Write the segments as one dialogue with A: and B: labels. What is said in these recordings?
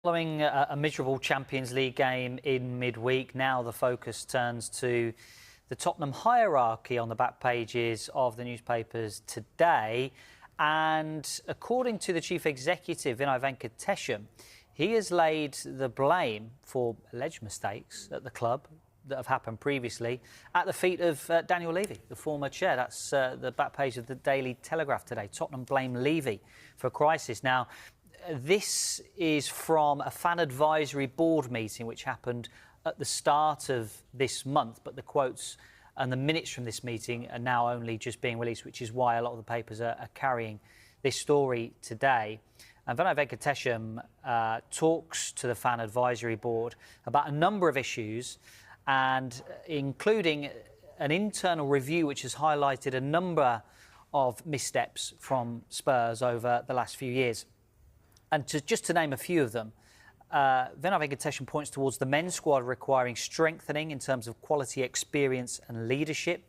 A: Following a miserable Champions League game in midweek, now the focus turns to the Tottenham hierarchy on the back pages of the newspapers today. And according to the chief executive, Vinay Venkatesham, he has laid the blame for alleged mistakes at the club that have happened previously at the feet of Daniel Levy, the former chair. That's the back page of the Daily Telegraph today. Tottenham blame Levy for crisis. Now, this is from a fan advisory board meeting which happened at the start of this month, but the quotes and the minutes from this meeting are now only just being released, which is why a lot of the papers are carrying this story today. And Vinay Venkatesham talks to the fan advisory board about a number of issues, and including an internal review which has highlighted a number of missteps from Spurs over the last few years. And just to name a few of them, Vinay Venkatesham points towards the men's squad requiring strengthening in terms of quality, experience and leadership.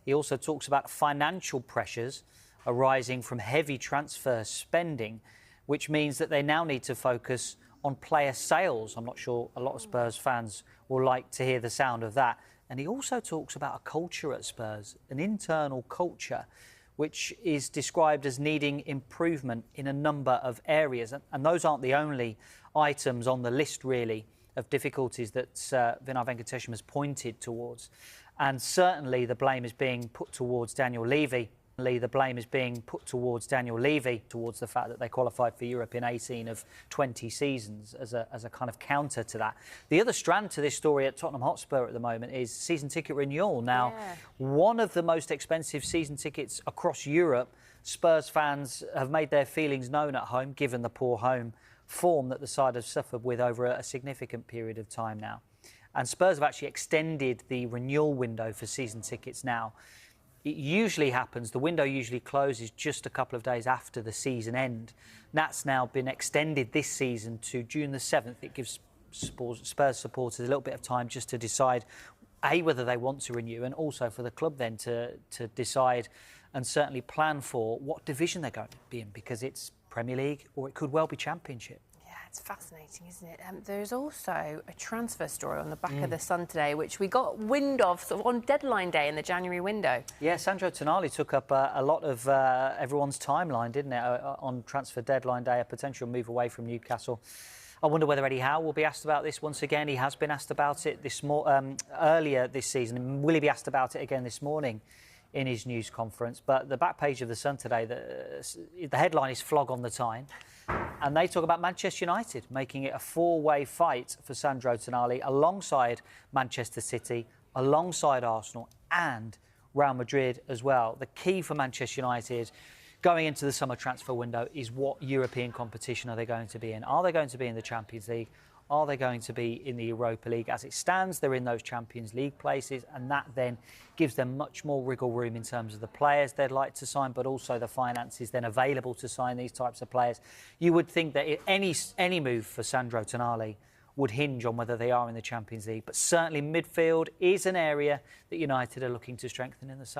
A: He also talks about financial pressures arising from heavy transfer spending, which means that they now need to focus on player sales. I'm not sure a lot of Spurs fans will like to hear the sound of that. And he also talks about a culture at Spurs, an internal culture, which is described as needing improvement in a number of areas. And those aren't the only items on the list, really, of difficulties that Vinay Venkatesham has pointed towards. And certainly the blame is being put towards Daniel Levy. The blame is being put towards Daniel Levy, towards the fact that they qualified for Europe in 18 of 20 seasons as a kind of counter to that. The other strand to this story at Tottenham Hotspur at the moment is season ticket renewal. Now, one of the most expensive season tickets across Europe. Spurs fans have made their feelings known at home, given the poor home form that the side has suffered with over a significant period of time now. And Spurs have actually extended the renewal window for season tickets now. It usually happens, the window usually closes just a couple of days after the season end. That's now been extended this season to June the 7th. It gives Spurs supporters a little bit of time just to decide, A, whether they want to renew, and also for the club then to decide and certainly plan for what division they're going to be in, because it's Premier League or it could well be Championship.
B: It's fascinating, isn't it? There's also a transfer story on the back of the Sun today, which we got wind of sort of on deadline day in the January window. Yeah,
A: Sandro Tonali took up a lot of everyone's timeline, didn't it, on transfer deadline day, a potential move away from Newcastle. I wonder whether Eddie Howe will be asked about this once again. He has been asked about it earlier this season, and will he be asked about it again this morning in his news conference? But the back page of the Sun today, the headline is "Flog on the Tyne." And they talk about Manchester United making it a four-way fight for Sandro Tonali alongside Manchester City, alongside Arsenal and Real Madrid as well. The key for Manchester United going into the summer transfer window is what European competition are they going to be in? Are they going to be in the Champions League? Are they going to be in the Europa League? As it stands, they're in those Champions League places, and that then gives them much more wriggle room in terms of the players they'd like to sign, but also the finances then available to sign these types of players. You would think that any move for Sandro Tonali would hinge on whether they are in the Champions League, but certainly midfield is an area that United are looking to strengthen in the summer.